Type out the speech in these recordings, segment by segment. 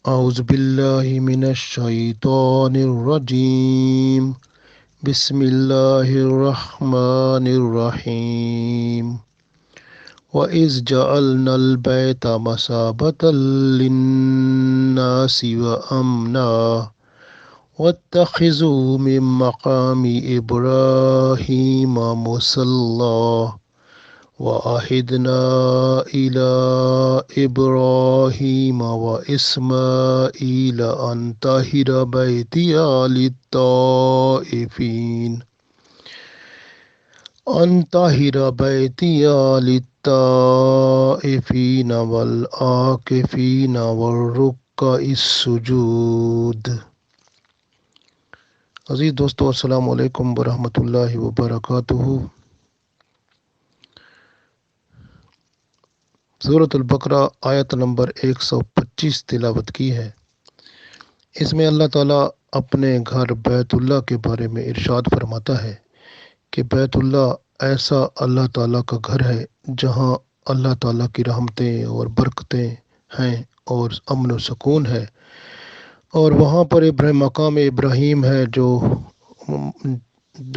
أعوذ بالله من الشيطان الرجيم. بسم الله الرحمن الرحيم. وإذ جعلنا البيت مثابة للناس وأمنا واتخذوا من مقام إبراهيم مصلى وعهدنا إلى إبراهيم وإسماعيل أن طهر بيتي للطائفين والعاكفين والركع السجود. عزیز دوستو، السلام علیکم ورحمۃ اللہ وبرکاتہ۔ سورۃ البقرہ آیت نمبر 125 تلاوت کی ہے۔ اس میں اللہ تعالیٰ اپنے گھر بیت اللہ کے بارے میں ارشاد فرماتا ہے کہ بیت اللہ ایسا اللہ تعالیٰ کا گھر ہے جہاں اللہ تعالیٰ کی رحمتیں اور برکتیں ہیں اور امن و سکون ہے، اور وہاں پر مقام ابراہیم ہے جو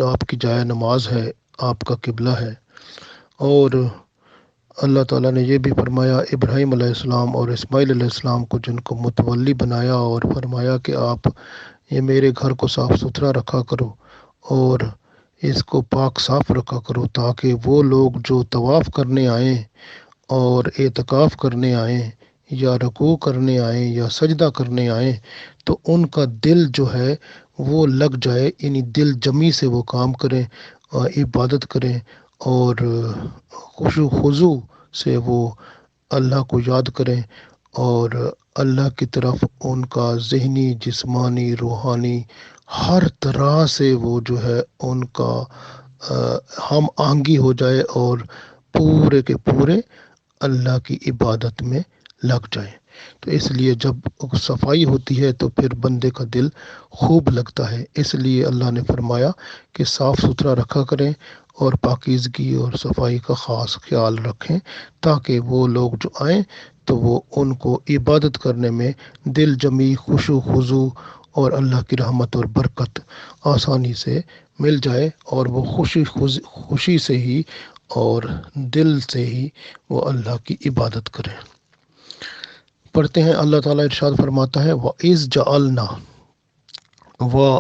آپ کی جائے نماز ہے، آپ کا قبلہ ہے۔ اور اللہ تعالیٰ نے یہ بھی فرمایا ابراہیم علیہ السلام اور اسماعیل علیہ السلام کو، جن کو متولی بنایا، اور فرمایا کہ آپ یہ میرے گھر کو صاف ستھرا رکھا کرو اور اس کو پاک صاف رکھا کرو، تاکہ وہ لوگ جو طواف کرنے آئیں اور اعتکاف کرنے آئیں یا رکوع کرنے آئیں یا سجدہ کرنے آئیں تو ان کا دل جو ہے وہ لگ جائے، یعنی دل جمی سے وہ کام کریں، عبادت کریں، اور خشوع خضوع سے وہ اللہ کو یاد کریں، اور اللہ کی طرف ان کا ذہنی، جسمانی، روحانی ہر طرح سے وہ جو ہے ان کا ہم آہنگی ہو جائے اور پورے کے پورے اللہ کی عبادت میں لگ جائیں۔ تو اس لیے جب صفائی ہوتی ہے تو پھر بندے کا دل خوب لگتا ہے۔ اس لیے اللہ نے فرمایا کہ صاف ستھرا رکھا کریں اور پاکیزگی اور صفائی کا خاص خیال رکھیں، تاکہ وہ لوگ جو آئیں تو وہ ان کو عبادت کرنے میں دل جمی، خشوع خضوع اور اللہ کی رحمت اور برکت آسانی سے مل جائے، اور وہ خوشی سے ہی اور دل سے ہی وہ اللہ کی عبادت کریں۔ پڑھتے ہیں، اللہ تعالیٰ ارشاد فرماتا ہے وَإِذْ جَعَلْنَا،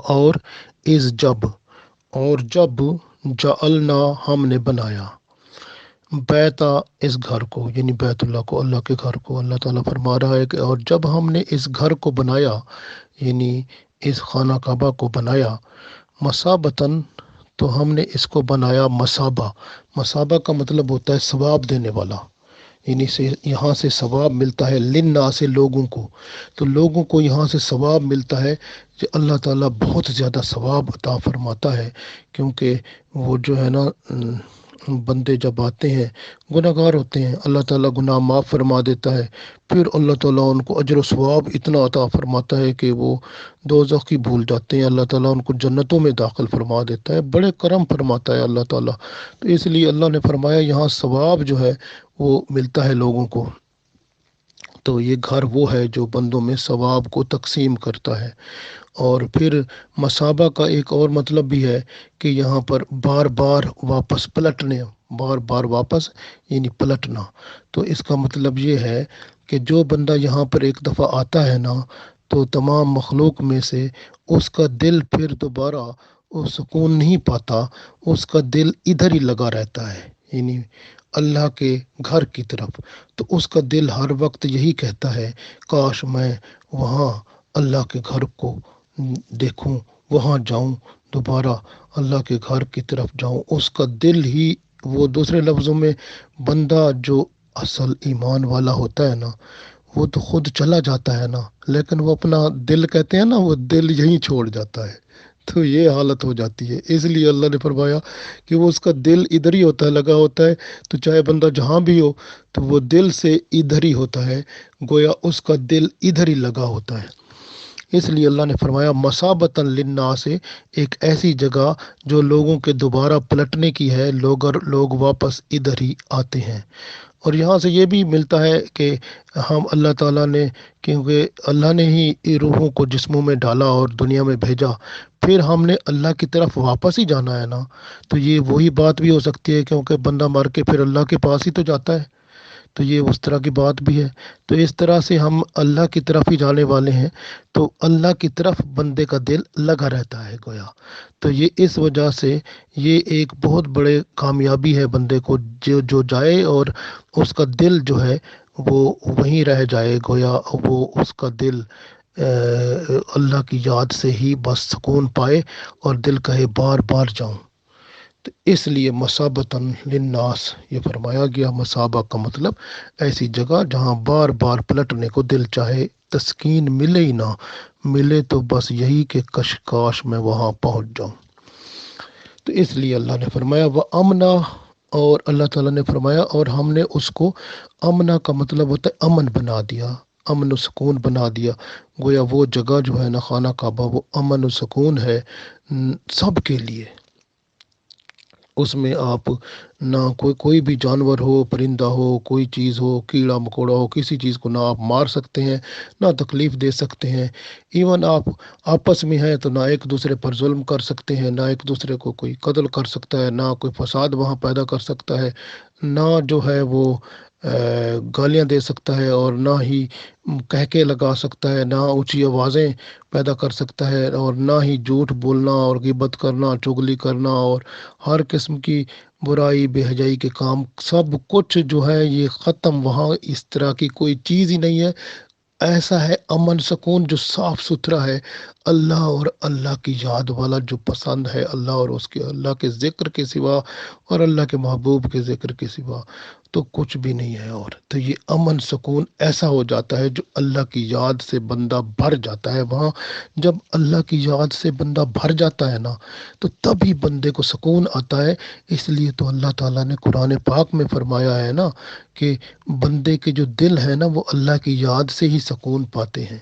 اور اِذ جب، اور جب، جعلنا ہم نے بنایا، بیتا اس گھر کو، یعنی بیت اللہ کو، اللہ کے گھر کو۔ اللہ تعالیٰ فرما رہا ہے کہ اور جب ہم نے اس گھر کو بنایا، یعنی اس خانہ کعبہ کو بنایا، مثابتاً، تو ہم نے اس کو بنایا مثابہ۔ مثابہ کا مطلب ہوتا ہے ثواب دینے والا، یعنی یہاں سے ثواب ملتا ہے للناس سے لوگوں کو، تو لوگوں کو یہاں سے ثواب ملتا ہے کہ اللہ تعالیٰ بہت زیادہ ثواب عطا فرماتا ہے، کیونکہ وہ جو ہے نا بندے جب آتے ہیں گناہ گار ہوتے ہیں، اللہ تعالیٰ گناہ معاف فرما دیتا ہے، پھر اللہ تعالیٰ ان کو اجر و ثواب اتنا عطا فرماتا ہے کہ وہ دوزخ کی بھول جاتے ہیں، اللہ تعالیٰ ان کو جنتوں میں داخل فرما دیتا ہے، بڑے کرم فرماتا ہے اللہ تعالیٰ۔ تو اس لیے اللہ نے فرمایا یہاں ثواب جو ہے وہ ملتا ہے لوگوں کو۔ تو یہ گھر وہ ہے جو بندوں میں ثواب کو تقسیم کرتا ہے۔ اور پھر مثابہ کا ایک اور مطلب بھی ہے کہ یہاں پر بار بار واپس پلٹنے، بار بار واپس یعنی پلٹنا۔ تو اس کا مطلب یہ ہے کہ جو بندہ یہاں پر ایک دفعہ آتا ہے نا، تو تمام مخلوق میں سے اس کا دل پھر دوبارہ وہ سکون نہیں پاتا، اس کا دل ادھر ہی لگا رہتا ہے، یعنی اللہ کے گھر کی طرف۔ تو اس کا دل ہر وقت یہی کہتا ہے کاش میں وہاں اللہ کے گھر کو دیکھوں، وہاں جاؤں، دوبارہ اللہ کے گھر کی طرف جاؤں۔ اس کا دل ہی، وہ دوسرے لفظوں میں بندہ جو اصل ایمان والا ہوتا ہے نا، وہ تو خود چلا جاتا ہے نا، لیکن وہ اپنا دل کہتے ہیں نا، وہ دل یہیں چھوڑ جاتا ہے۔ تو یہ حالت ہو جاتی ہے، اس لیے اللہ نے فرمایا کہ وہ اس کا دل ادھر ہی ہوتا ہے، لگا ہوتا ہے۔ تو چاہے بندہ جہاں بھی ہو تو وہ دل سے ادھر ہی ہوتا ہے، گویا اس کا دل ادھر ہی لگا ہوتا ہے۔ اس لیے اللہ نے فرمایا مثابتاً للناس، ایک ایسی جگہ جو لوگوں کے دوبارہ پلٹنے کی ہے، لوگ واپس ادھر ہی آتے ہیں۔ اور یہاں سے یہ بھی ملتا ہے کہ ہم اللہ تعالیٰ نے، کیونکہ اللہ نے ہی روحوں کو جسموں میں ڈالا اور دنیا میں بھیجا، پھر ہم نے اللہ کی طرف واپس ہی جانا ہے نا، تو یہ وہی بات بھی ہو سکتی ہے، کیونکہ بندہ مر کے پھر اللہ کے پاس ہی تو جاتا ہے، تو یہ اس طرح کی بات بھی ہے۔ تو اس طرح سے ہم اللہ کی طرف ہی جانے والے ہیں، تو اللہ کی طرف بندے کا دل لگا رہتا ہے گویا۔ تو یہ اس وجہ سے یہ ایک بہت بڑے کامیابی ہے بندے کو، جو جائے اور اس کا دل جو ہے وہ وہیں رہ جائے گویا، وہ اس کا دل اللہ کی یاد سے ہی بس سکون پائے اور دل کہے بار بار جاؤں۔ تو اس لیے مثابتاً للناس یہ فرمایا گیا، مثابہ کا مطلب ایسی جگہ جہاں بار بار پلٹنے کو دل چاہے، تسکین ملے ہی نہ ملے تو بس یہی کہ کاش میں وہاں پہنچ جاؤں۔ تو اس لیے اللہ نے فرمایا وہ امنا، اور اللہ تعالیٰ نے فرمایا اور ہم نے اس کو، امنا کا مطلب ہوتا ہے امن بنا دیا، امن و سکون بنا دیا، گویا وہ جگہ جو ہے نا خانہ کعبہ وہ امن و سکون ہے سب کے لیے۔ اس میں آپ نہ کوئی بھی جانور ہو، پرندہ ہو، کوئی چیز ہو، کیڑا مکوڑا ہو، کسی چیز کو نہ آپ مار سکتے ہیں، نہ تکلیف دے سکتے ہیں۔ ایون آپ آپس میں ہیں تو نہ ایک دوسرے پر ظلم کر سکتے ہیں، نہ ایک دوسرے کو کوئی قتل کر سکتا ہے، نہ کوئی فساد وہاں پیدا کر سکتا ہے، نہ جو ہے وہ گالیاں دے سکتا ہے، اور نہ ہی کہکے لگا سکتا ہے، نہ اونچی آوازیں پیدا کر سکتا ہے، اور نہ ہی جھوٹ بولنا اور غیبت کرنا، چغلی کرنا اور ہر قسم کی برائی بے حیائی کے کام، سب کچھ جو ہے یہ ختم وہاں، اس طرح کی کوئی چیز ہی نہیں ہے۔ ایسا ہے امن سکون جو صاف ستھرا ہے، اللہ اور اللہ کی یاد والا جو پسند ہے، اللہ اور اس کے اللہ کے ذکر کے سوا اور اللہ کے محبوب کے ذکر کے سوا تو کچھ بھی نہیں ہے۔ اور تو یہ امن سکون ایسا ہو جاتا ہے جو اللہ کی یاد سے بندہ بھر جاتا ہے وہاں۔ جب اللہ کی یاد سے بندہ بھر جاتا ہے نا تو تبھی بندے کو سکون آتا ہے۔ اس لیے تو اللہ تعالیٰ نے قرآن پاک میں فرمایا ہے نا کہ بندے کے جو دل ہے نا وہ اللہ کی یاد سے ہی سکون پاتے ہیں۔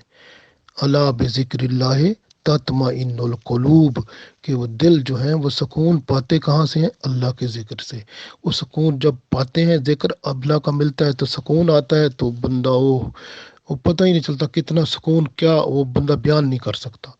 الا بذکر اللہ تطمئن القلوب، کہ وہ دل جو ہیں وہ سکون پاتے کہاں سے ہیں؟ اللہ کے ذکر سے۔ وہ سکون جب پاتے ہیں، ذکر اللہ کا ملتا ہے تو سکون آتا ہے، تو بندہ وہ پتہ ہی نہیں چلتا کتنا سکون، کیا وہ بندہ بیان نہیں کر سکتا۔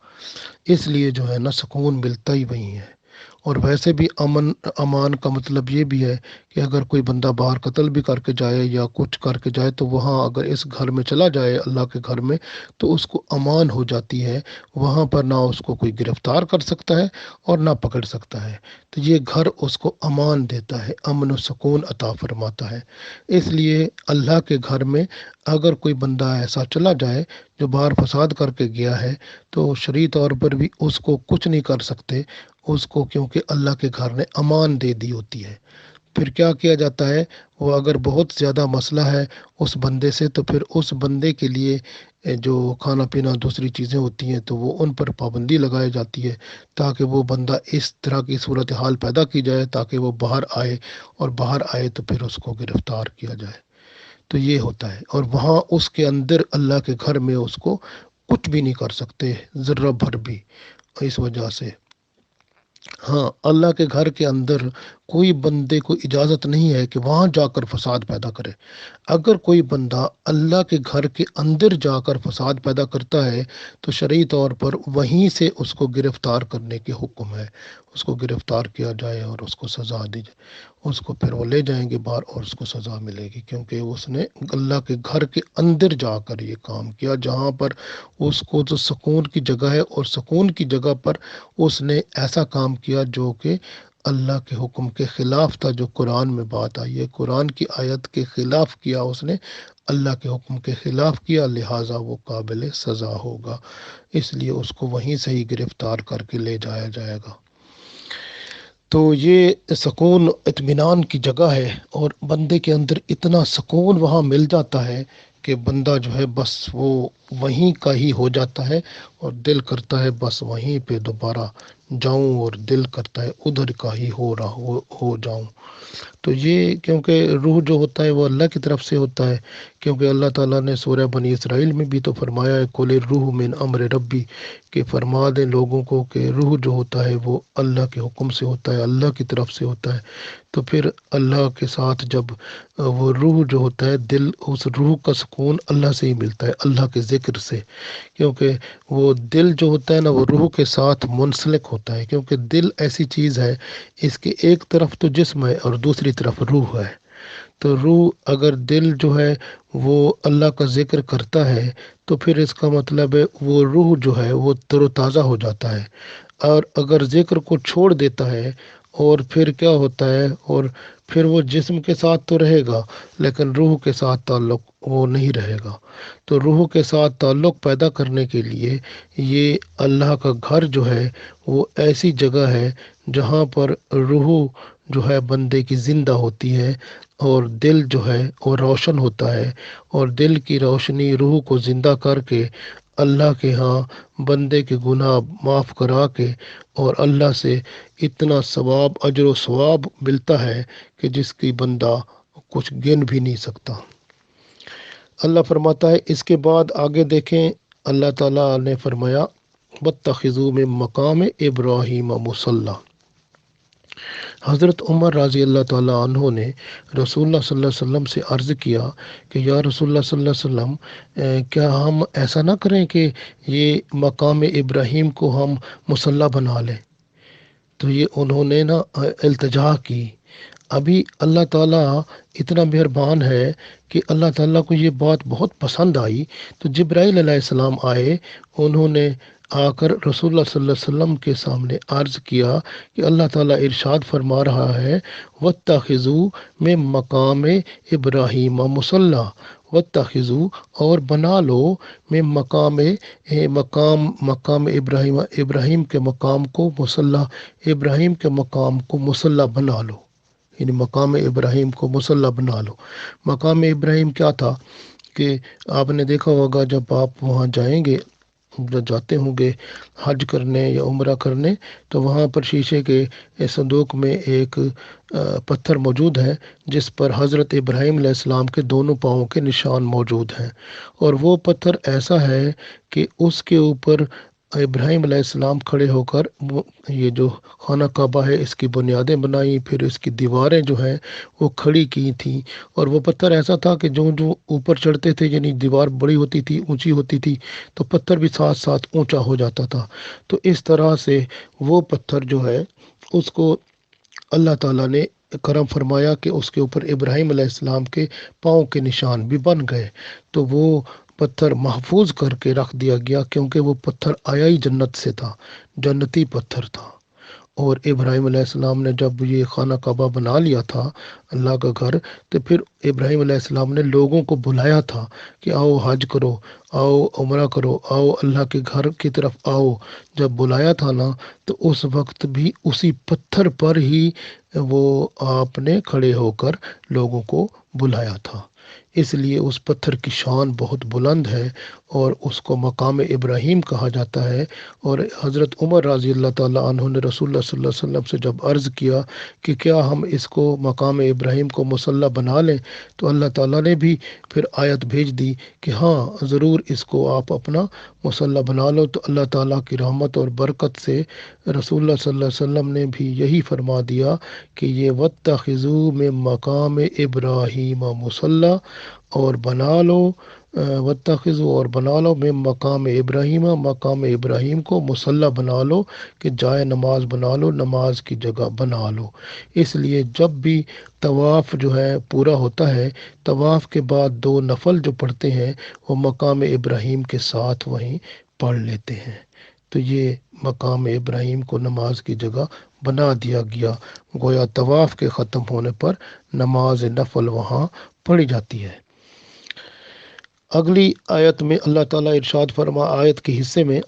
اس لیے جو ہے نا سکون ملتا ہی وہیں ہے۔ اور ویسے بھی امان کا مطلب یہ بھی ہے کہ اگر کوئی بندہ باہر قتل بھی کر کے جائے یا کچھ کر کے جائے تو وہاں اگر اس گھر میں چلا جائے اللہ کے گھر میں تو اس کو امان ہو جاتی ہے، وہاں پر نہ اس کو کوئی گرفتار کر سکتا ہے اور نہ پکڑ سکتا ہے۔ تو یہ گھر اس کو امان دیتا ہے، امن و سکون عطا فرماتا ہے۔ اس لیے اللہ کے گھر میں اگر کوئی بندہ ایسا چلا جائے جو باہر فساد کر کے گیا ہے تو شرعی طور پر بھی اس کو کچھ نہیں کر سکتے اس کو، کیونکہ اللہ کے گھر نے امان دے دی ہوتی ہے۔ پھر کیا کیا جاتا ہے، وہ اگر بہت زیادہ مسئلہ ہے اس بندے سے تو پھر اس بندے کے لیے جو کھانا پینا دوسری چیزیں ہوتی ہیں تو وہ ان پر پابندی لگائی جاتی ہے، تاکہ وہ بندہ اس طرح کی صورتحال پیدا کی جائے تاکہ وہ باہر آئے، اور باہر آئے تو پھر اس کو گرفتار کیا جائے۔ تو یہ ہوتا ہے، اور وہاں اس کے اندر اللہ کے گھر میں اس کو کچھ بھی نہیں کر سکتے ذرہ بھر بھی، اس وجہ سے۔ ہاں، اللہ کے گھر کے اندر کوئی بندے کو اجازت نہیں ہے کہ وہاں جا کر فساد پیدا کرے۔ اگر کوئی بندہ اللہ کے گھر کے اندر جا کر فساد پیدا کرتا ہے تو شرعی طور پر وہیں سے اس کو گرفتار کرنے کے حکم ہے، اس کو گرفتار کیا جائے اور اس کو سزا دی جائے، اس کو پھر وہ لے جائیں گے باہر اور اس کو سزا ملے گی، کیونکہ اس نے اللہ کے گھر کے اندر جا کر یہ کام کیا جہاں پر اس کو تو سکون کی جگہ ہے، اور سکون کی جگہ پر اس نے ایسا کام کیا جو کہ اللہ کے حکم کے خلاف تھا، جو قرآن میں بات آئی ہے، قرآن کی آیت کے خلاف کیا اس نے، اللہ کے حکم کے خلاف کیا، لہٰذا وہ قابل سزا ہوگا۔ اس لیے اس کو وہیں سے ہی گرفتار کر کے لے جایا جائے گا۔ تو یہ سکون اطمینان کی جگہ ہے، اور بندے کے اندر اتنا سکون وہاں مل جاتا ہے کہ بندہ جو ہے بس وہ وہیں کا ہی ہو جاتا ہے، اور دل کرتا ہے بس وہیں پہ دوبارہ جاؤں، اور دل کرتا ہے ادھر کا ہی ہو جاؤں۔ تو یہ کیونکہ روح جو ہوتا ہے وہ اللہ کی طرف سے ہوتا ہے، کیونکہ اللہ تعالیٰ نے سورہ بنی اسرائیل میں بھی تو فرمایا ہے قل الروح من امر ربی، کہ فرما دیں لوگوں کو کہ روح جو ہوتا ہے وہ اللہ کے حکم سے ہوتا ہے، اللہ کی طرف سے ہوتا ہے۔ تو پھر اللہ کے ساتھ جب وہ روح جو ہوتا ہے دل، اس روح کا سکون اللہ سے ہی ملتا ہے، اللہ کے ذکر سے، کیونکہ وہ دل جو ہوتا ہے نا وہ روح کے ساتھ منسلک ہوتا ہے، کیونکہ دل ایسی چیز ہے اس کے ایک طرف تو جسم ہے اور دوسری طرف روح ہے۔ تو روح اگر دل جو ہے وہ اللہ کا ذکر کرتا ہے تو پھر اس کا مطلب ہے وہ روح جو ہے وہ تر و تازہ ہو جاتا ہے، اور اگر ذکر کو چھوڑ دیتا ہے اور پھر کیا ہوتا ہے، اور پھر وہ جسم کے ساتھ تو رہے گا لیکن روح کے ساتھ تعلق وہ نہیں رہے گا۔ تو روح کے ساتھ تعلق پیدا کرنے کے لیے یہ اللہ کا گھر جو ہے وہ ایسی جگہ ہے جہاں پر روح جو ہے بندے کی زندہ ہوتی ہے، اور دل جو ہے وہ روشن ہوتا ہے، اور دل کی روشنی روح کو زندہ کر کے اللہ کے ہاں بندے کے گناہ معاف کرا کے اور اللہ سے اتنا ثواب، اجر و ثواب ملتا ہے کہ جس کی بندہ کچھ گن بھی نہیں سکتا۔ اللہ فرماتا ہے اس کے بعد آگے دیکھیں، اللہ تعالیٰ نے فرمایا وَاتَّخِذُوا مِن مقام ابراہیم مصلی۔ حضرت عمر رضی اللہ تعالیٰ عنہ نے رسول اللہ صلی اللہ علیہ وسلم سے عرض کیا کہ یا رسول اللہ صلی اللہ علیہ وسلم، کیا ہم ایسا نہ کریں کہ یہ مقام ابراہیم کو ہم مصلی بنا لیں؟ تو یہ انہوں نے نا التجا کی۔ ابھی اللہ تعالیٰ اتنا مہربان ہے کہ اللہ تعالیٰ کو یہ بات بہت پسند آئی، تو جبرائیل علیہ السلام آئے، انہوں نے آ کر رسول اللہ صلی اللہ علیہ وسلم کے سامنے عرض کیا کہ اللہ تعالیٰ ارشاد فرما رہا ہے وَاتَّخِذُوا مِن مقام ابراہیم مصلی، وَاتَّخِذُوا اور بنا لو میں مقام ابراہیم کے مقام کو مصلی، ابراہیم کے مقام کو مصلی بنا لو، یعنی مقام ابراہیم کو مصلی بنا لو۔ مقام ابراہیم کیا تھا کہ آپ نے دیکھا ہوگا جب آپ وہاں جائیں گے، جب جاتے ہوں گے حج کرنے یا عمرہ کرنے، تو وہاں پر شیشے کے صندوق میں ایک پتھر موجود ہے جس پر حضرت ابراہیم علیہ السلام کے دونوں پاؤں کے نشان موجود ہیں، اور وہ پتھر ایسا ہے کہ اس کے اوپر ابراہیم علیہ السلام کھڑے ہو کر یہ جو خانہ کعبہ ہے اس کی بنیادیں بنائی، پھر اس کی دیواریں جو ہیں وہ کھڑی کی تھیں، اور وہ پتھر ایسا تھا کہ جو اوپر چڑھتے تھے، یعنی دیوار بڑی ہوتی تھی، اونچی ہوتی تھی، تو پتھر بھی ساتھ ساتھ اونچا ہو جاتا تھا۔ تو اس طرح سے وہ پتھر جو ہے اس کو اللہ تعالیٰ نے کرم فرمایا کہ اس کے اوپر ابراہیم علیہ السلام کے پاؤں کے نشان بھی بن گئے، تو وہ پتھر محفوظ کر کے رکھ دیا گیا، کیونکہ وہ پتھر آیا ہی جنت سے تھا، جنتی پتھر تھا۔ اور ابراہیم علیہ السلام نے جب یہ خانہ کعبہ بنا لیا تھا اللہ کا گھر، تو پھر ابراہیم علیہ السلام نے لوگوں کو بلایا تھا کہ آؤ حج کرو، آؤ عمرہ کرو، آؤ اللہ کے گھر کی طرف آؤ۔ جب بلایا تھا نا تو اس وقت بھی اسی پتھر پر ہی وہ آپ نے کھڑے ہو کر لوگوں کو بلایا تھا، اس لیے اس پتھر کی شان بہت بلند ہے اور اس کو مقام ابراہیم کہا جاتا ہے۔ اور حضرت عمر رضی اللہ تعالیٰ عنہ نے رسول اللہ صلی اللہ علیہ وسلم سے جب عرض کیا کہ کیا ہم اس کو مقام ابراہیم کو مصلی بنا لیں، تو اللہ تعالیٰ نے بھی پھر آیت بھیج دی کہ ہاں ضرور اس کو آپ اپنا مصلی بنا لو۔ تو اللہ تعالیٰ کی رحمت اور برکت سے رسول اللہ صلی اللہ علیہ وسلم نے بھی یہی فرما دیا کہ یہ وَاتَّخِذُوا مِن مقام ابراہیم مصلی، اور بنا لو وَاتَّخِذُوا اور بنا لو میں مقام ابراہیم، مقام ابراہیم کو مصلی بنا لو، کہ جائے نماز بنا لو، نماز کی جگہ بنا لو۔ اس لیے جب بھی طواف جو ہے پورا ہوتا ہے، طواف کے بعد 2 نفل جو پڑھتے ہیں وہ مقام ابراہیم کے ساتھ وہیں پڑھ لیتے ہیں۔ تو یہ مقام ابراہیم کو نماز کی جگہ بنا دیا گیا، گویا طواف کے ختم ہونے پر نماز نفل وہاں پڑھی جاتی ہے۔ اگلی آیت میں اللہ تعالیٰ آیت کے حصے میں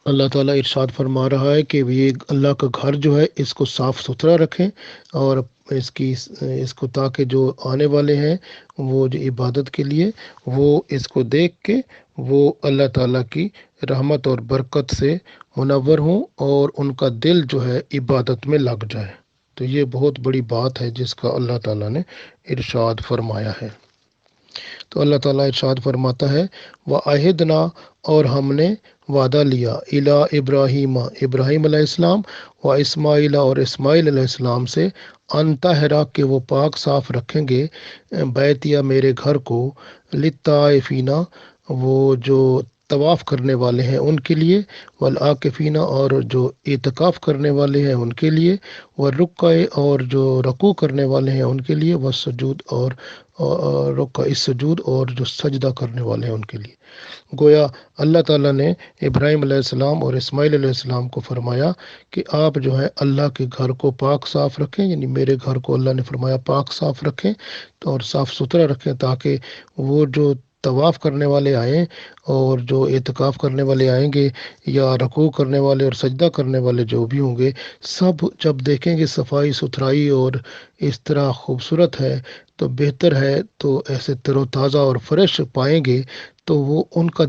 اللہ تعالیٰ ارشاد فرما رہا ہے کہ یہ اللہ کا گھر جو ہے اس کو صاف ستھرا رکھیں، اور اس کو تاکہ جو آنے والے ہیں وہ جو عبادت کے لیے وہ اس کو دیکھ کے وہ اللہ تعالیٰ کی رحمت اور برکت سے منور ہوں اور ان کا دل جو ہے عبادت میں لگ جائے۔ تو یہ بہت بڑی بات ہے جس کا اللہ تعالیٰ نے ارشاد فرمایا ہے۔ تو اللہ تعالیٰ ارشاد فرماتا ہے وَعَہِدْنَا، اور ہم نے وعدہ لیا، اِلیٰ ابراہیم، ابراہیم علیہ السلام، و اسماعیل، اور اسماعیل علیہ السلام سے، ان طاہرا، کہ وہ پاک صاف رکھیں گے، بیتیا، میرے گھر کو، للطائفین، وہ جو طواف کرنے والے ہیں ان کے لیے، والعاکفین، اور جو اعتکاف کرنے والے ہیں ان کے لیے، والرکع، اور جو رکوع کرنے والے ہیں ان کے لیے، والسجود، اور رکع السجود، اور جو سجدہ کرنے والے ہیں ان کے لیے۔ گویا اللہ تعالیٰ نے ابراہیم علیہ السلام اور اسماعیل علیہ السلام کو فرمایا کہ آپ جو ہے اللہ کے گھر کو پاک صاف رکھیں، یعنی میرے گھر کو اللہ نے فرمایا پاک صاف رکھیں تو اور صاف ستھرا رکھیں، تاکہ وہ جو طواف کرنے والے آئیں اور جو اعتکاف کرنے والے آئیں گے، یا رکوع کرنے والے اور سجدہ کرنے والے جو بھی ہوں گے، سب جب دیکھیں گے صفائی ستھرائی اور اس طرح خوبصورت ہے تو بہتر ہے، تو ایسے تر و تازہ اور فریش پائیں گے، تو وہ ان کا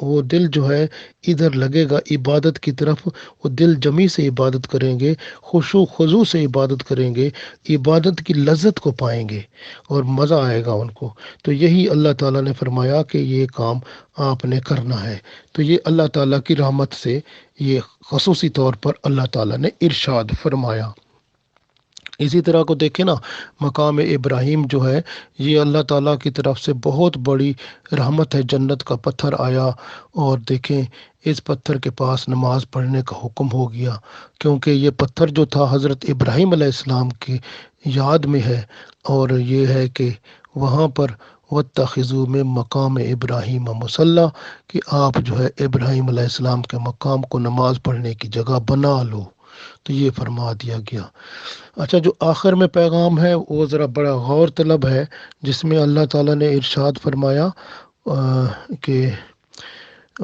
وہ دل جو ہے ادھر لگے گا عبادت کی طرف، وہ دل جمی سے عبادت کریں گے، خشوع خضوع سے عبادت کریں گے، عبادت کی لذت کو پائیں گے اور مزہ آئے گا ان کو۔ تو یہی اللہ تعالیٰ نے فرمایا کہ یہ کام آپ نے کرنا ہے۔ تو یہ اللہ تعالیٰ کی رحمت سے یہ خصوصی طور پر اللہ تعالیٰ نے ارشاد فرمایا۔ اسی طرح کو دیکھیں نا، مقام ابراہیم جو ہے یہ اللہ تعالیٰ کی طرف سے بہت بڑی رحمت ہے، جنت کا پتھر آیا اور دیکھیں اس پتھر کے پاس نماز پڑھنے کا حکم ہو گیا، کیونکہ یہ پتھر جو تھا حضرت ابراہیم علیہ السلام کی یاد میں ہے، اور یہ ہے کہ وہاں پر وَاتَّخِذُوا مِن مقام ابراہیم مصلی، کہ آپ جو ہے ابراہیم علیہ السلام کے مقام کو نماز پڑھنے کی جگہ بنا لو، تو یہ فرما دیا گیا۔ اچھا، جو آخر میں پیغام ہے وہ ذرا بڑا غور طلب ہے، جس میں اللہ تعالیٰ نے ارشاد فرمایا کہ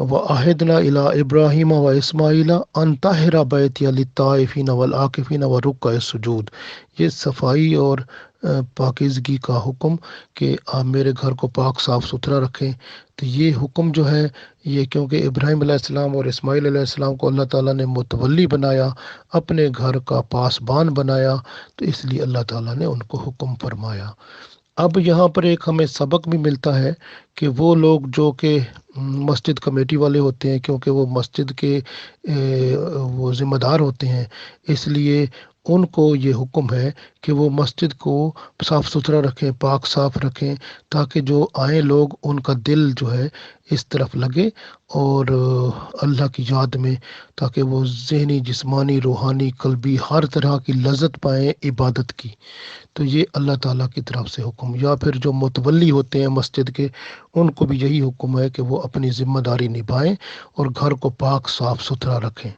وَعَہِدْنَا إِلَىٰ إِبْرَاهِيمَ وَإِسْمَاعِيلَ أَن طَهِّرَ بَيْتِيَ لِلطَّائِفِينَ وَالْعَاكِفِينَ وَرُكَّعِ السُّجُودِ، یہ صفائی اور پاکیزگی کا حکم کہ آپ میرے گھر کو پاک صاف ستھرا رکھیں۔ تو یہ حکم جو ہے یہ کیونکہ ابراہیم علیہ السلام اور اسماعیل علیہ السلام کو اللہ تعالیٰ نے متولی بنایا، اپنے گھر کا پاسبان بنایا، تو اس لیے اللہ تعالیٰ نے ان کو حکم فرمایا۔ اب یہاں پر ایک ہمیں سبق بھی ملتا ہے کہ وہ لوگ جو کہ مسجد کمیٹی والے ہوتے ہیں، کیونکہ وہ مسجد کے وہ ذمہ دار ہوتے ہیں، اس لیے ان کو یہ حکم ہے کہ وہ مسجد کو صاف ستھرا رکھیں، پاک صاف رکھیں، تاکہ جو آئیں لوگ ان کا دل جو ہے اس طرف لگے اور اللہ کی یاد میں، تاکہ وہ ذہنی، جسمانی، روحانی، قلبی ہر طرح کی لذت پائیں عبادت کی۔ تو یہ اللہ تعالیٰ کی طرف سے حکم، یا پھر جو متولی ہوتے ہیں مسجد کے، ان کو بھی یہی حکم ہے کہ وہ اپنی ذمہ داری نبھائیں اور گھر کو پاک صاف ستھرا رکھیں۔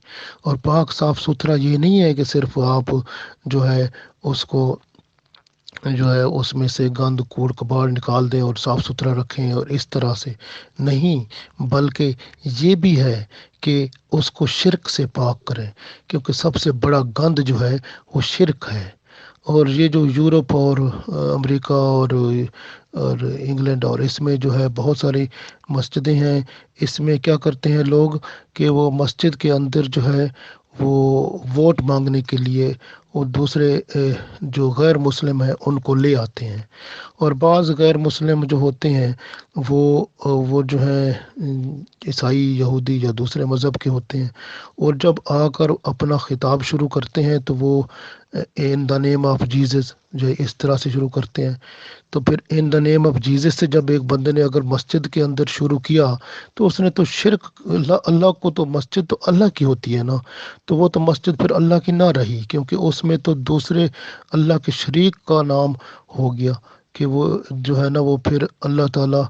اور پاک صاف ستھرا یہ نہیں ہے کہ صرف آپ جو ہے اس کو جو ہے اس میں سے گند کوڑ کباڑ نکال دیں اور صاف ستھرا رکھیں اور اس طرح سے نہیں، بلکہ یہ بھی ہے کہ اس کو شرک سے پاک کریں، کیونکہ سب سے بڑا گند جو ہے وہ شرک ہے۔ اور یہ جو یورپ اور امریکہ اور انگلینڈ اور اس میں جو ہے بہت ساری مسجدیں ہیں، اس میں کیا کرتے ہیں لوگ کہ وہ مسجد کے اندر جو ہے وہ ووٹ مانگنے کے لیے وہ دوسرے جو غیر مسلم ہیں ان کو لے آتے ہیں، اور بعض غیر مسلم جو ہوتے ہیں وہ جو ہیں عیسائی، یہودی یا دوسرے مذہب کے ہوتے ہیں، اور جب آ کر اپنا خطاب شروع کرتے ہیں تو وہ ان دا نیم آف جیزس جو اس طرح سے شروع کرتے ہیں۔ تو پھر ان دا نیم آف جیزس سے جب ایک بندے نے اگر مسجد کے اندر شروع کیا تو اس نے تو شرک، اللہ کو تو مسجد تو اللہ کی ہوتی ہے نا، تو وہ تو مسجد پھر اللہ کی نہ رہی، کیونکہ اس میں تو دوسرے اللہ کے شریک کا نام ہو گیا کہ وہ جو ہے نا وہ پھر اللہ تعالیٰ،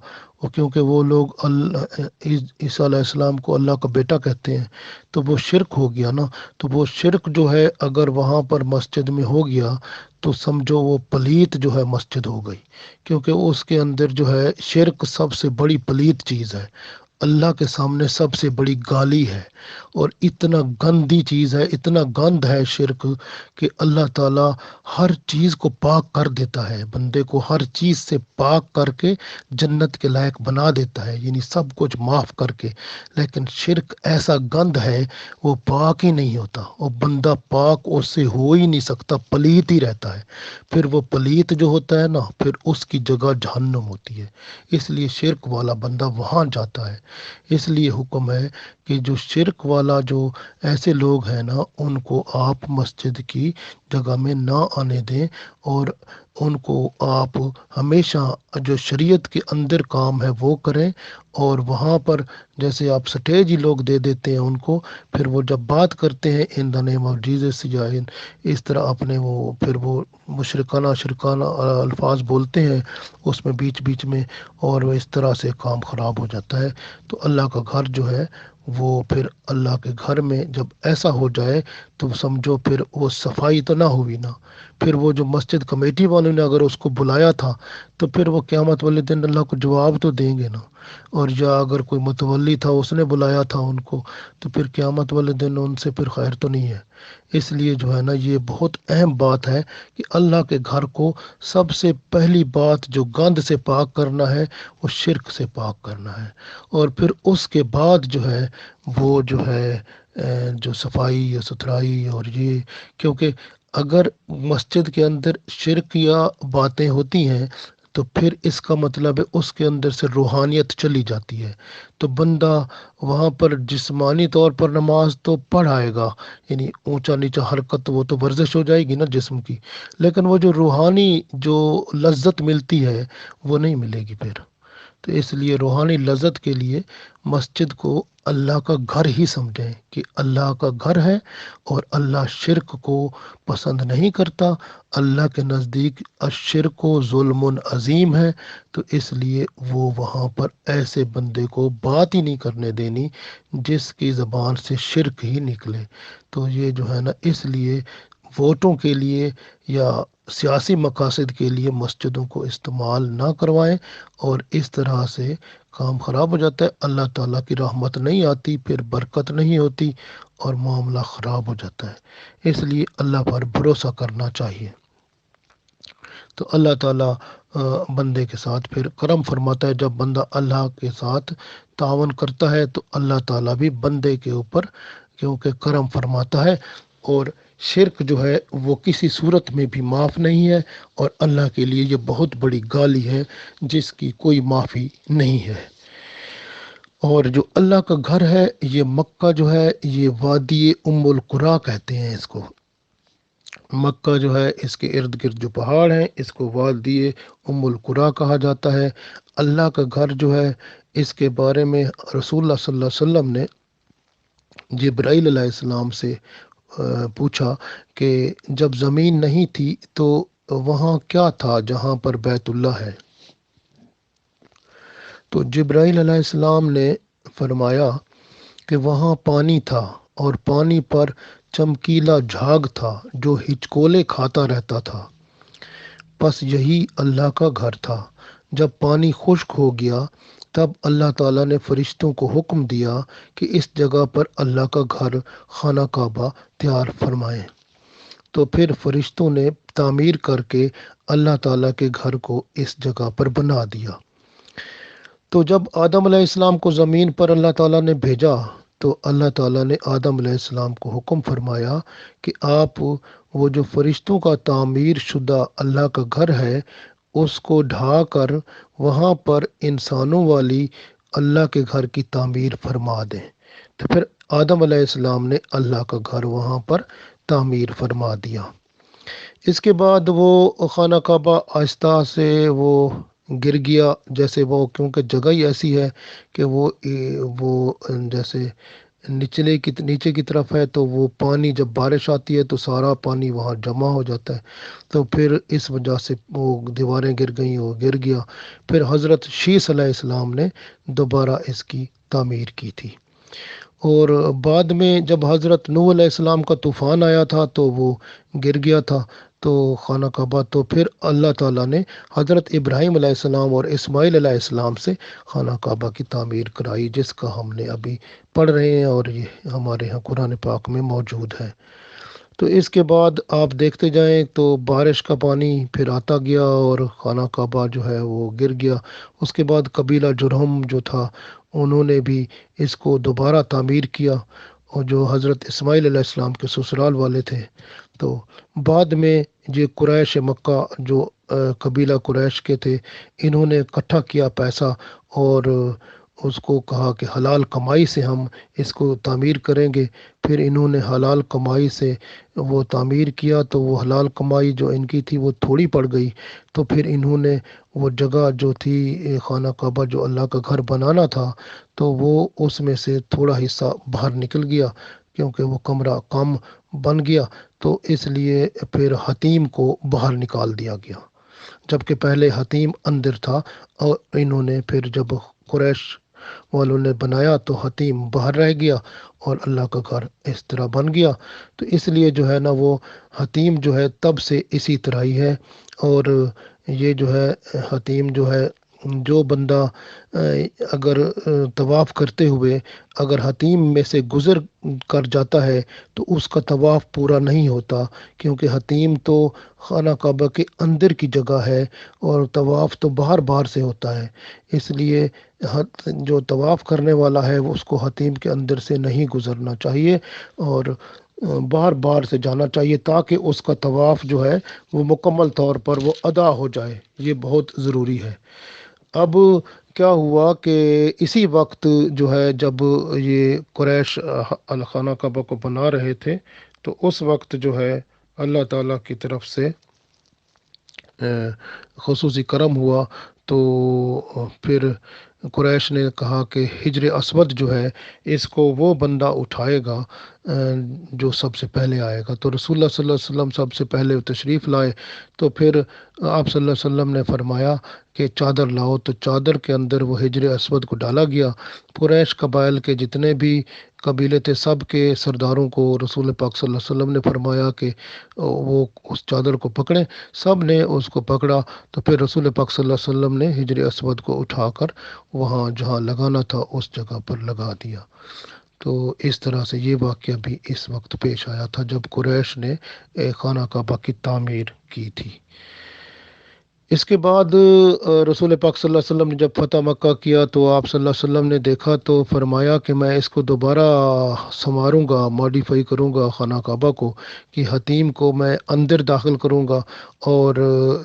کیونکہ وہ لوگ عیسیٰ علیہ السلام کو اللہ کا بیٹا کہتے ہیں، تو وہ شرک ہو گیا نا۔ تو وہ شرک جو ہے اگر وہاں پر مسجد میں ہو گیا تو سمجھو وہ پلیت جو ہے مسجد ہو گئی، کیونکہ اس کے اندر جو ہے شرک سب سے بڑی پلیت چیز ہے۔ اللہ کے سامنے سب سے بڑی گالی ہے، اور اتنا گندی چیز ہے، اتنا گند ہے شرک کہ اللہ تعالیٰ ہر چیز کو پاک کر دیتا ہے، بندے کو ہر چیز سے پاک کر کے جنت کے لائق بنا دیتا ہے، یعنی سب کچھ معاف کر کے۔ لیکن شرک ایسا گند ہے، وہ پاک ہی نہیں ہوتا، اور بندہ پاک اس سے ہو ہی نہیں سکتا، پلیت ہی رہتا ہے۔ پھر وہ پلیت جو ہوتا ہے نا، پھر اس کی جگہ جہنم ہوتی ہے، اس لیے شرک والا بندہ وہاں جاتا ہے۔ اس لیے حکم ہے کہ جو شرک والا جو ایسے لوگ ہیں نا، ان کو آپ مسجد کی جگہ میں نہ آنے دیں، اور ان کو آپ ہمیشہ جو شریعت کے اندر کام ہے وہ کریں، اور وہاں پر جیسے آپ سٹیج ہی لوگ دے دیتے ہیں ان کو، پھر وہ جب بات کرتے ہیں ان دا نیم آف جیزس یا اس طرح اپنے پھر وہ شرکانہ الفاظ بولتے ہیں اس میں بیچ بیچ میں، اور وہ اس طرح سے کام خراب ہو جاتا ہے۔ تو اللہ کا گھر جو ہے وہ پھر اللہ کے گھر میں جب ایسا ہو جائے تو سمجھو پھر وہ صفائی تو نہ ہوئی نا، پھر وہ جو مسجد کمیٹی والوں نے اگر اس کو بلایا تھا تو پھر وہ قیامت والے دن اللہ کو جواب تو دیں گے نا، اور یا اگر کوئی متولی تھا اس نے بلایا تھا ان کو، تو پھر قیامت والے دن ان سے پھر خیر تو نہیں ہے۔ اس لیے جو ہے نا یہ بہت اہم بات ہے کہ اللہ کے گھر کو سب سے پہلی بات جو گند سے پاک کرنا ہے وہ شرک سے پاک کرنا ہے، اور پھر اس کے بعد جو ہے وہ جو ہے جو صفائی یا ستھرائی اور یہ، کیونکہ اگر مسجد کے اندر شرک یا باتیں ہوتی ہیں تو پھر اس کا مطلب ہے اس کے اندر سے روحانیت چلی جاتی ہے، تو بندہ وہاں پر جسمانی طور پر نماز تو پڑھ آئے گا، یعنی اونچا نیچا حرکت، وہ تو ورزش ہو جائے گی نا جسم کی، لیکن وہ جو روحانی جو لذت ملتی ہے وہ نہیں ملے گی پھر۔ تو اس لیے روحانی لذت کے لیے مسجد کو اللہ کا گھر ہی سمجھیں کہ اللہ کا گھر ہے، اور اللہ شرک کو پسند نہیں کرتا، اللہ کے نزدیک الشرک و ظلم عظیم ہے، تو اس لیے وہ وہاں پر ایسے بندے کو بات ہی نہیں کرنے دینی جس کی زبان سے شرک ہی نکلے۔ تو یہ جو ہے نا، اس لیے ووٹوں کے لیے یا سیاسی مقاصد کے لیے مسجدوں کو استعمال نہ کروائیں، اور اس طرح سے کام خراب ہو جاتا ہے، اللہ تعالیٰ کی رحمت نہیں آتی، پھر برکت نہیں ہوتی، اور معاملہ خراب ہو جاتا ہے۔ اس لیے اللہ پر بھروسہ کرنا چاہیے۔ تو اللہ تعالیٰ بندے کے ساتھ پھر کرم فرماتا ہے، جب بندہ اللہ کے ساتھ تعاون کرتا ہے تو اللہ تعالیٰ بھی بندے کے اوپر کیونکہ کرم فرماتا ہے، اور شرک جو ہے وہ کسی صورت میں بھی معاف نہیں ہے، اور اللہ کے لیے یہ بہت بڑی گالی ہے جس کی کوئی معافی نہیں ہے۔ اور جو اللہ کا گھر ہے، یہ مکہ جو ہے یہ وادی ام القریٰ کہتے ہیں اس کو۔ مکہ جو ہے اس کے ارد گرد جو پہاڑ ہیں اس کو وادی ام القریٰ کہا جاتا ہے۔ اللہ کا گھر جو ہے اس کے بارے میں رسول اللہ صلی اللہ علیہ وسلم نے جبرائیل علیہ السلام سے پوچھا کہ جب زمین نہیں تھی تو وہاں کیا تھا جہاں پر بیت اللہ ہے؟ تو جبرائیل علیہ السلام نے فرمایا کہ وہاں پانی تھا، اور پانی پر چمکیلا جھاگ تھا جو ہچکولے کھاتا رہتا تھا، بس یہی اللہ کا گھر تھا۔ جب پانی خشک ہو گیا تب اللہ تعالیٰ نے فرشتوں کو حکم دیا کہ اس جگہ پر اللہ کا گھر خانہ کعبہ تیار فرمائیں، تو پھر فرشتوں نے تعمیر کر کے اللہ تعالیٰ کے گھر کو اس جگہ پر بنا دیا۔ تو جب آدم علیہ السلام کو زمین پر اللہ تعالیٰ نے بھیجا تو اللہ تعالیٰ نے آدم علیہ السلام کو حکم فرمایا کہ آپ وہ جو فرشتوں کا تعمیر شدہ اللہ کا گھر ہے اس کو ڈھا کر وہاں پر انسانوں والی اللہ کے گھر کی تعمیر فرما دیں۔ تو پھر آدم علیہ السلام نے اللہ کا گھر وہاں پر تعمیر فرما دیا۔ اس کے بعد وہ خانہ کعبہ آہستہ سے وہ گر گیا، جیسے وہ کیونکہ جگہ ہی ایسی ہے کہ وہ جیسے نیچے کی طرف ہے، تو وہ پانی جب بارش آتی ہے تو سارا پانی وہاں جمع ہو جاتا ہے، تو پھر اس وجہ سے وہ دیواریں گر گئیں، وہ گر گیا۔ پھر حضرت شیس علیہ السلام نے دوبارہ اس کی تعمیر کی تھی، اور بعد میں جب حضرت نوح علیہ السلام کا طوفان آیا تھا تو وہ گر گیا تھا، تو خانہ کعبہ، تو پھر اللہ تعالیٰ نے حضرت ابراہیم علیہ السلام اور اسماعیل علیہ السلام سے خانہ کعبہ کی تعمیر کرائی، جس کا ہم نے ابھی پڑھ رہے ہیں اور یہ ہمارے ہاں قرآن پاک میں موجود ہے۔ تو اس کے بعد آپ دیکھتے جائیں تو بارش کا پانی پھر آتا گیا اور خانہ کعبہ جو ہے وہ گر گیا۔ اس کے بعد قبیلہ جرہم جو تھا انہوں نے بھی اس کو دوبارہ تعمیر کیا، اور جو حضرت اسماعیل علیہ السلام کے سسرال والے تھے۔ تو بعد میں یہ قریش مکہ جو قبیلہ قریش کے تھے، انہوں نے اکٹھا کیا پیسہ اور اس کو کہا کہ حلال کمائی سے ہم اس کو تعمیر کریں گے۔ پھر انہوں نے حلال کمائی سے وہ تعمیر کیا، تو وہ حلال کمائی جو ان کی تھی وہ تھوڑی پڑ گئی، تو پھر انہوں نے وہ جگہ جو تھی خانہ کعبہ جو اللہ کا گھر بنانا تھا، تو وہ اس میں سے تھوڑا حصہ باہر نکل گیا کیونکہ وہ کمرہ کم بن گیا، تو اس لیے پھر حتیم کو باہر نکال دیا گیا، جبکہ پہلے حتیم اندر تھا، اور انہوں نے پھر جب قریش والوں نے بنایا تو حتیم باہر رہ گیا اور اللہ کا گھر اس طرح بن گیا۔ تو اس لیے جو ہے نا وہ حتیم جو ہے تب سے اسی طرح ہی ہے، اور یہ جو ہے حتیم جو ہے، جو بندہ اگر طواف کرتے ہوئے اگر حتیم میں سے گزر کر جاتا ہے تو اس کا طواف پورا نہیں ہوتا، کیونکہ حتیم تو خانہ کعبہ کے اندر کی جگہ ہے اور طواف تو باہر باہر سے ہوتا ہے، اس لیے جو طواف کرنے والا ہے وہ اس کو حتیم کے اندر سے نہیں گزرنا چاہیے اور بار بار سے جانا چاہیے، تاکہ اس کا طواف جو ہے وہ مکمل طور پر وہ ادا ہو جائے، یہ بہت ضروری ہے۔ اب کیا ہوا کہ اسی وقت جو ہے جب یہ قریش خانہ کعبہ کو بنا رہے تھے، تو اس وقت جو ہے اللہ تعالیٰ کی طرف سے خصوصی کرم ہوا، تو پھر قریش نے کہا کہ حجر اسود جو ہے اس کو وہ بندہ اٹھائے گا جو سب سے پہلے آئے گا۔ تو رسول اللہ صلی اللہ علیہ وسلم سب سے پہلے تشریف لائے، تو پھر آپ صلی اللہ علیہ وسلم نے فرمایا کہ چادر لاؤ، تو چادر کے اندر وہ حجر اسود کو ڈالا گیا۔ قریش قبائل کے جتنے بھی قبیلے تھے سب کے سرداروں کو رسول پاک صلی اللہ علیہ وسلم نے فرمایا کہ وہ اس چادر کو پکڑیں، سب نے اس کو پکڑا، تو پھر رسول پاک صلی اللہ علیہ وسلم نے حجر اسود کو اٹھا کر وہاں جہاں لگانا تھا اس جگہ پر لگا دیا۔ تو اس طرح سے یہ واقعہ بھی اس وقت پیش آیا تھا جب قریش نے خانہ کعبہ کی تعمیر کی تھی۔ اس کے بعد رسول پاک صلی اللہ علیہ وسلم نے جب فتح مکہ کیا تو آپ صلی اللہ علیہ وسلم نے دیکھا تو فرمایا کہ میں اس کو دوبارہ سنواروں گا، ماڈیفائی کروں گا خانہ کعبہ کو، کہ حتیم کو میں اندر داخل کروں گا، اور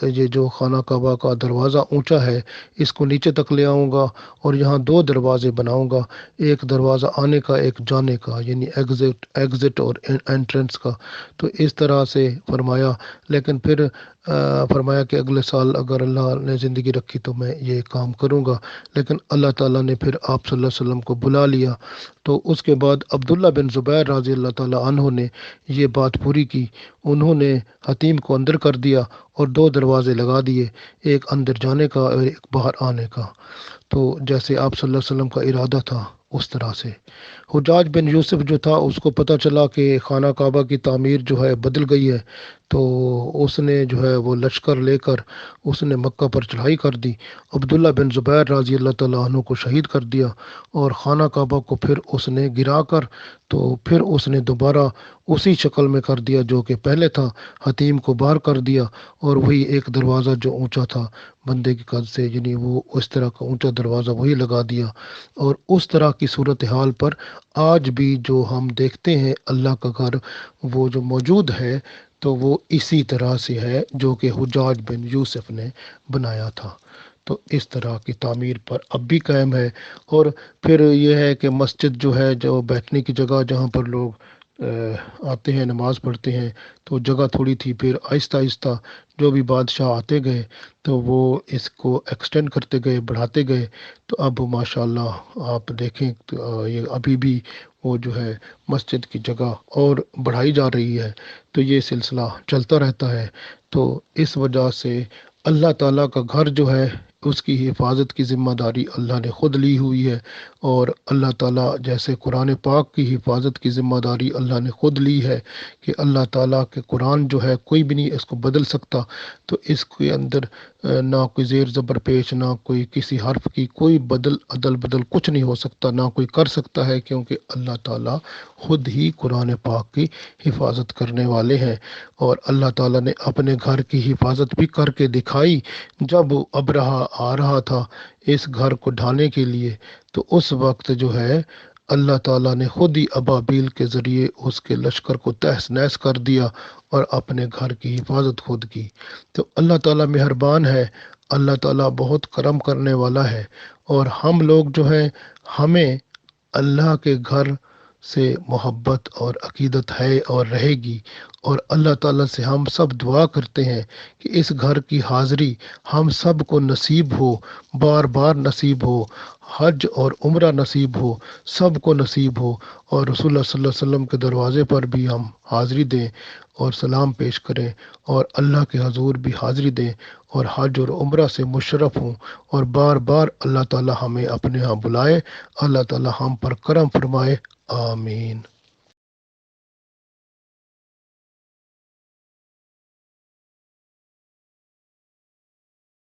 یہ جو خانہ کعبہ کا دروازہ اونچا ہے اس کو نیچے تک لے آؤں گا، اور یہاں دو دروازے بناؤں گا، ایک دروازہ آنے کا ایک جانے کا، یعنی ایگزٹ اور انٹرنس کا۔ تو اس طرح سے فرمایا، لیکن پھر فرمایا کہ اگلے سال اگر اللہ نے زندگی رکھی تو میں یہ کام کروں گا، لیکن اللہ تعالیٰ نے پھر آپ صلی اللہ علیہ وسلم کو بلا لیا۔ تو اس کے بعد عبداللہ بن زبیر رضی اللہ تعالیٰ عنہ نے یہ بات پوری کی، انہوں نے حتیم کو اندر کر دیا اور دو دروازے لگا دیے، ایک اندر جانے کا اور ایک باہر آنے کا، تو جیسے آپ صلی اللہ علیہ وسلم کا ارادہ تھا اس طرح سے۔ حجاج بن یوسف جو تھا اس کو پتہ چلا کہ خانہ کعبہ کی تعمیر جو ہے بدل گئی ہے، تو اس نے جو ہے وہ لشکر لے کر اس نے مکہ پر چڑھائی کر دی، عبداللہ بن زبیر رضی اللہ تعالیٰ عنہ کو شہید کر دیا، اور خانہ کعبہ کو پھر اس نے گرا کر تو پھر اس نے دوبارہ اسی شکل میں کر دیا جو کہ پہلے تھا، حتیم کو باہر کر دیا، اور وہی ایک دروازہ جو اونچا تھا بندے کی قد سے، یعنی وہ اس طرح کا اونچا دروازہ وہی لگا دیا۔ اور اس طرح کی صورتحال پر آج بھی جو ہم دیکھتے ہیں اللہ کا گھر وہ جو موجود ہے تو وہ اسی طرح سے ہے جو کہ حجاج بن یوسف نے بنایا تھا، تو اس طرح کی تعمیر پر اب بھی قائم ہے۔ اور پھر یہ ہے کہ مسجد جو ہے، جو بیٹھنے کی جگہ جہاں پر لوگ آتے ہیں نماز پڑھتے ہیں، تو جگہ تھوڑی تھی، پھر آہستہ آہستہ جو بھی بادشاہ آتے گئے تو وہ اس کو ایکسٹینڈ کرتے گئے، بڑھاتے گئے، تو اب ماشاءاللہ آپ دیکھیں تو یہ ابھی بھی وہ جو ہے مسجد کی جگہ اور بڑھائی جا رہی ہے، تو یہ سلسلہ چلتا رہتا ہے۔ تو اس وجہ سے اللہ تعالیٰ کا گھر جو ہے اس کی حفاظت کی ذمہ داری اللہ نے خود لی ہوئی ہے، اور اللہ تعالیٰ جیسے قرآن پاک کی حفاظت کی ذمہ داری اللہ نے خود لی ہے کہ اللہ تعالیٰ کے قرآن جو ہے کوئی بھی نہیں اس کو بدل سکتا، تو اس کے اندر نہ کوئی زیر زبر پیش، نہ کوئی کسی حرف کی کوئی عدل بدل کچھ نہیں ہو سکتا، نہ کوئی کر سکتا ہے، کیونکہ اللہ تعالیٰ خود ہی قرآن پاک کی حفاظت کرنے والے ہیں۔ اور اللہ تعالیٰ نے اپنے گھر کی حفاظت بھی کر کے دکھائی جب ابرہہ آ رہا تھا اس گھر کو ڈھانے کے لیے، تو اس وقت جو ہے اللہ تعالیٰ نے خود ہی ابابیل کے ذریعے اس کے لشکر کو تہس نہس کر دیا اور اپنے گھر کی حفاظت خود کی۔ تو اللہ تعالیٰ مہربان ہے، اللہ تعالیٰ بہت کرم کرنے والا ہے، اور ہم لوگ جو ہیں ہمیں اللہ کے گھر سے محبت اور عقیدت ہے اور رہے گی، اور اللہ تعالیٰ سے ہم سب دعا کرتے ہیں کہ اس گھر کی حاضری ہم سب کو نصیب ہو، بار بار نصیب ہو، حج اور عمرہ نصیب ہو، سب کو نصیب ہو، اور رسول اللہ صلی اللہ علیہ وسلم کے دروازے پر بھی ہم حاضری دیں اور سلام پیش کریں، اور اللہ کے حضور بھی حاضری دیں اور حج اور عمرہ سے مشرف ہوں، اور بار بار اللہ تعالیٰ ہمیں اپنے ہاں بلائے، اللہ تعالیٰ ہم پر کرم فرمائے، آمین۔